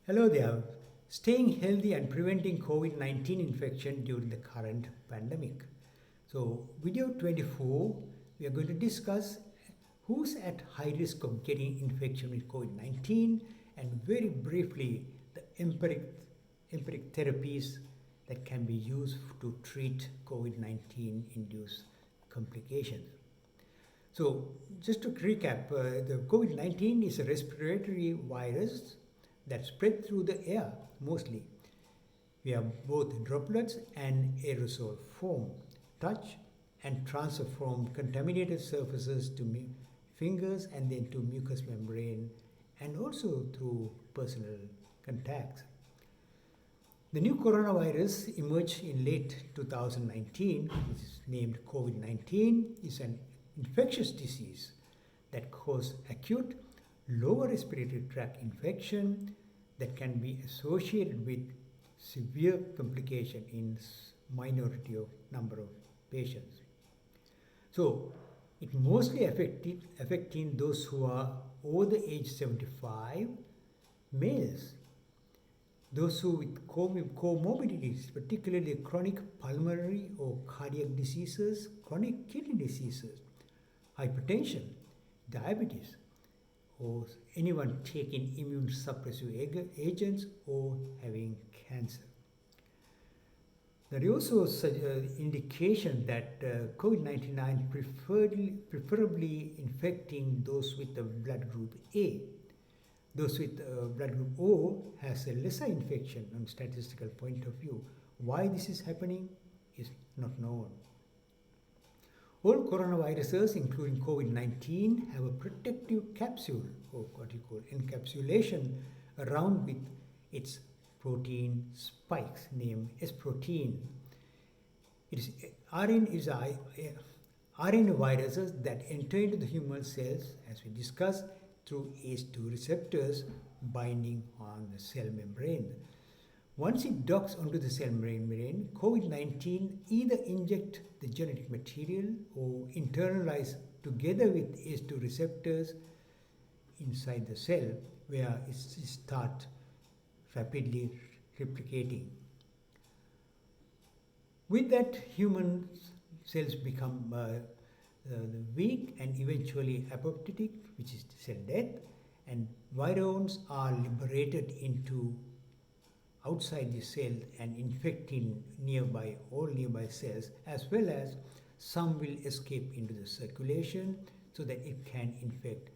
Hello there. Staying healthy and preventing COVID-19 infection during the current pandemic. So, video 24, we are going to discuss who's at high risk of getting infection with COVID-19 and very briefly the empiric therapies that can be used to treat COVID-19 induced complications. So, just to recap, the COVID 19 is a respiratory virus that spread through the air mostly. We have both droplets and aerosol form, touch and transfer from contaminated surfaces to fingers and then to mucous membrane and also through personal contacts. The new coronavirus emerged in late 2019, which is named COVID 19, is an infectious disease that causes acute lower respiratory tract infection that can be associated with severe complication in minority of number of patients. So it mostly affecting those who are over the age 75, males, those who with comorbidities, particularly chronic pulmonary or cardiac diseases, chronic kidney diseases, hypertension, diabetes, or anyone taking immune suppressive agents or having cancer. There is also such indication that COVID-19 preferably infecting those with the blood group A. Those with blood group O has a lesser infection from statistical point of view. Why this is happening is not known. All coronaviruses, including COVID-19, have a protective capsule, or what you call encapsulation, around with its protein spikes named S protein. It is RNA viruses that enter into the human cells, as we discussed, through ACE2 receptors binding on the cell membrane. Once it docks onto the cell membrane, COVID-19 either inject the genetic material or internalize together with ACE2 receptors inside the cell where it starts rapidly replicating. With that, human cells become weak and eventually apoptotic, which is cell death, and virions are liberated into outside the cell and infecting all nearby cells, as well as some will escape into the circulation so that it can infect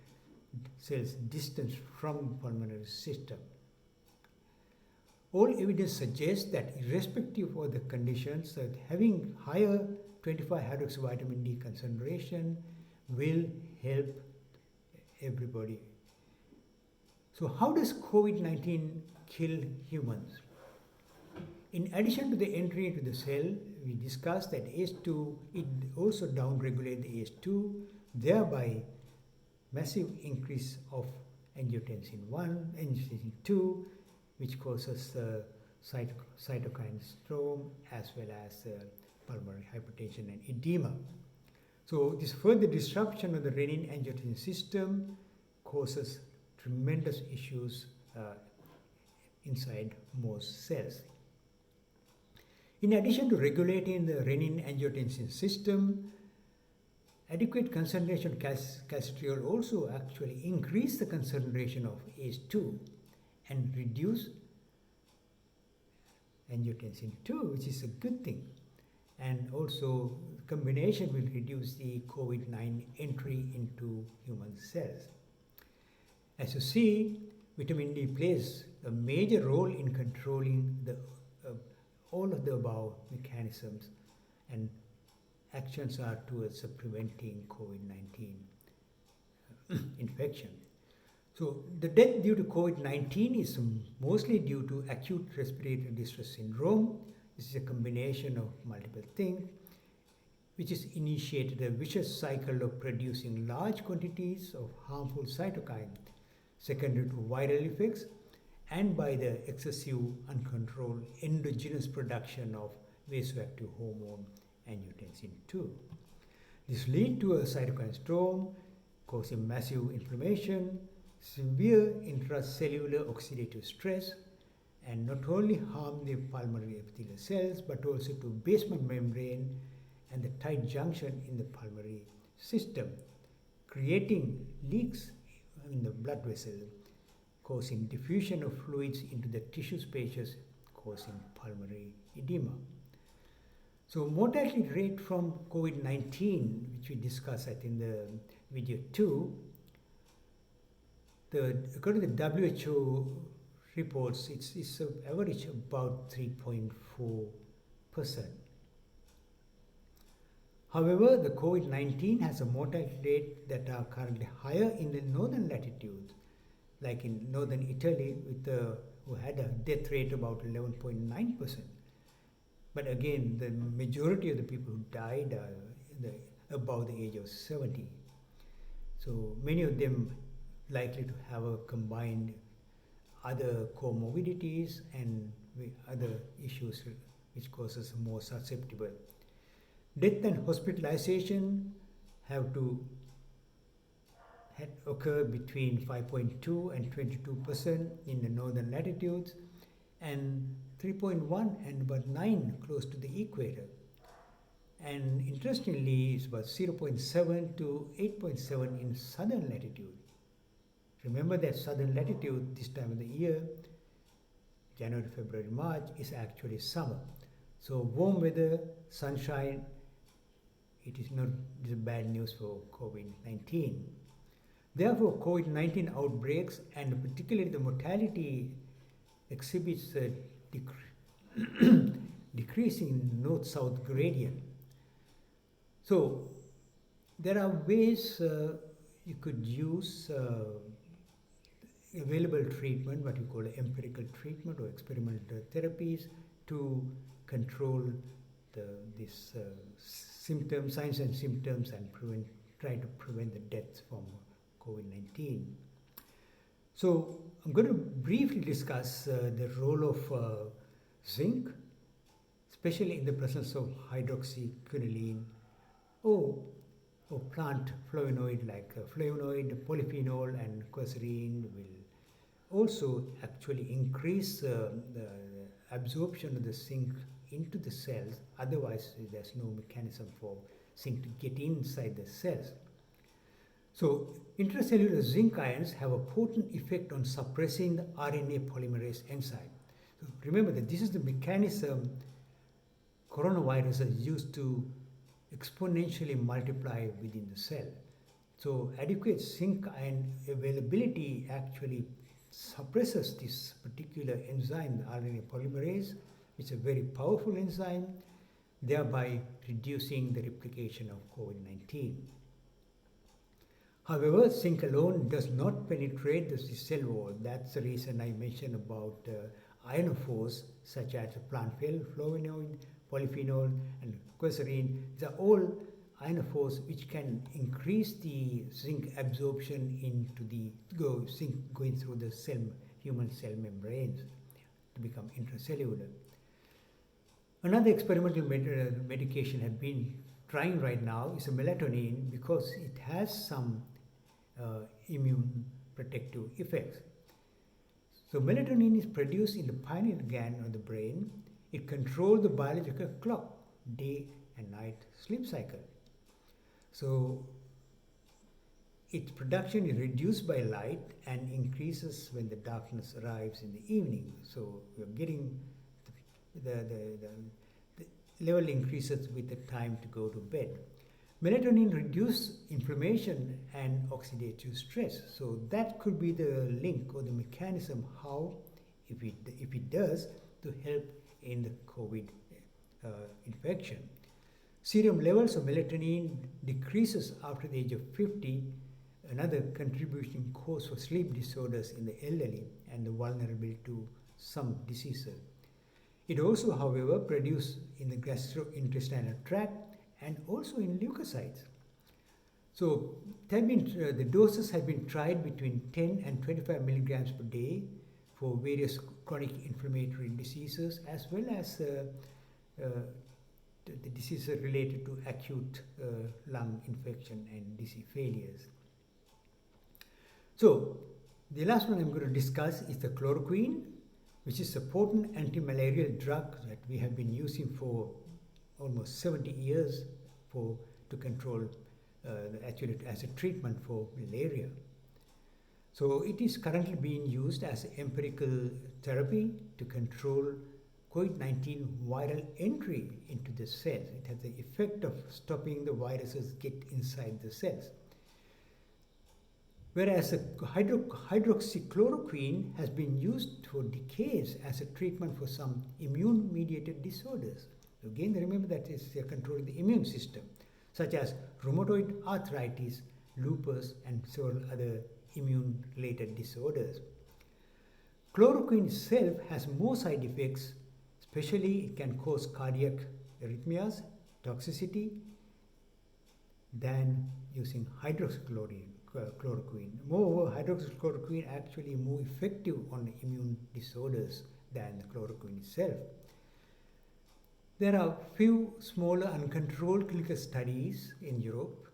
cells distant from pulmonary system. All evidence suggests that irrespective of the conditions, that having higher 25-hydroxyvitamin D concentration will help everybody. So how does COVID-19 kill humans? In addition to the entry into the cell, we discussed that ACE2, it also downregulates the ACE2, thereby massive increase of angiotensin 1, angiotensin 2, which causes cytokine storm as well as pulmonary hypertension and edema. So this further disruption of the renin-angiotensin system causes tremendous issues inside most cells. In addition to regulating the renin-angiotensin system, adequate concentration of calcitriol also actually increase the concentration of ACE2 and reduce angiotensin 2, which is a good thing. And also combination will reduce the COVID-19 entry into human cells. As you see, vitamin D plays a major role in controlling all of the above mechanisms, and actions are towards preventing COVID-19 infection. So the death due to COVID-19 is mostly due to acute respiratory distress syndrome. This is a combination of multiple things, which is initiated a vicious cycle of producing large quantities of harmful cytokine, secondary to viral effects, and by the excessive uncontrolled endogenous production of vasoactive hormone angiotensin 2. This leads to a cytokine storm causing massive inflammation, severe intracellular oxidative stress and not only harm the pulmonary epithelial cells but also to basement membrane and the tight junction in the pulmonary system, creating leaks in the blood vessel, causing diffusion of fluids into the tissue spaces, causing pulmonary edema. So mortality rate from COVID-19, which we discussed in the video 2, according to the WHO reports, it's an average about 3.4%. However, the COVID-19 has a mortality rate that are currently higher in the northern latitudes, like in northern Italy, who had a death rate about 11.9%. But again, the majority of the people who died are above the age of 70. So many of them likely to have a combined other comorbidities and other issues which causes more susceptible. Death and hospitalization have occur between 5.2 and 22% in the northern latitudes and 3.1 and about 9 close to the equator. And interestingly, it's about 0.7 to 8.7 in southern latitude. Remember that southern latitude this time of the year, January, February, March, is actually summer. So warm weather, sunshine, it is bad news for COVID-19. Therefore, COVID-19 outbreaks and particularly the mortality exhibits a decreasing north-south gradient. So there are ways you could use available treatment, what you call empirical treatment or experimental therapies, to control these symptoms, signs and symptoms, and try to prevent the deaths from COVID-19. So I'm going to briefly discuss the role of zinc, especially in the presence of hydroxyquinoline or plant flavonoid like flavonoid, polyphenol, and quercetin will also actually increase the absorption of the zinc into the cells. Otherwise, there's no mechanism for zinc to get inside the cells. So intracellular zinc ions have a potent effect on suppressing the RNA polymerase enzyme. So remember that this is the mechanism coronavirus is used to exponentially multiply within the cell. So adequate zinc ion availability actually suppresses this particular enzyme, the RNA polymerase. It's a very powerful enzyme, thereby reducing the replication of COVID-19. However, zinc alone does not penetrate the cell wall. That's the reason I mentioned about ionophores such as plant flavonoid, polyphenol, and quercetin. These are all ionophores which can increase the zinc absorption into the zinc going through the human cell membranes to become intracellular. Another experimental medication have been trying right now is a melatonin because it has some immune protective effects. So melatonin is produced in the pineal gland of the brain. It controls the biological clock, day and night sleep cycle. So its production is reduced by light and increases when the darkness arrives in the evening. So we're getting the level increases with the time to go to bed. Melatonin reduces inflammation and oxidative stress. So that could be the link or the mechanism how, if it does, to help in the COVID infection. Serum levels of melatonin decreases after the age of 50, another contributing cause for sleep disorders in the elderly and the vulnerability to some diseases. It also, however, produces in the gastrointestinal tract and also in leukocytes. So the doses have been tried between 10 and 25 milligrams per day for various chronic inflammatory diseases as well as the diseases related to acute lung infection and disease failures. So The last one I'm going to discuss is the chloroquine, which is a potent anti-malarial drug that we have been using for almost 70 years to control actually as a treatment for malaria. So it is currently being used as empirical therapy to control COVID-19 viral entry into the cells. It has the effect of stopping the viruses get inside the cells. Whereas hydroxychloroquine has been used for decades as a treatment for some immune-mediated disorders. Again, remember that it's controlling the immune system, such as rheumatoid arthritis, lupus, and several other immune-related disorders. Chloroquine itself has more side effects, especially it can cause cardiac arrhythmias, toxicity, than using hydroxychloroquine. Moreover, hydroxychloroquine actually more effective on immune disorders than the chloroquine itself. There are few smaller uncontrolled clinical studies in Europe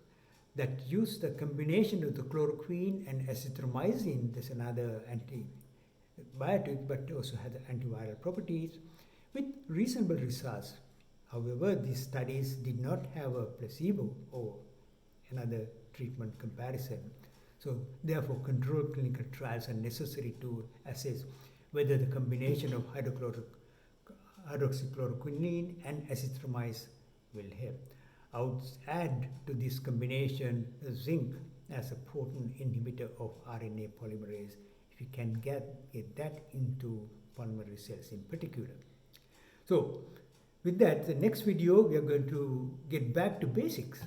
that use the combination of the chloroquine and azithromycin. There's another antibiotic, but also has antiviral properties with reasonable results. However, these studies did not have a placebo or another treatment comparison. So therefore, controlled clinical trials are necessary to assess whether the combination of hydroxychloroquine and azithromycin will help. I would add to this combination zinc as a potent inhibitor of RNA polymerase, if you can get that into pulmonary cells in particular. So with that, the next video we are going to get back to basics.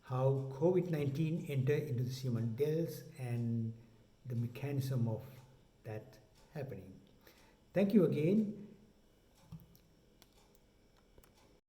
How COVID-19 entered into the human cells and the mechanism of that happening. Thank you again.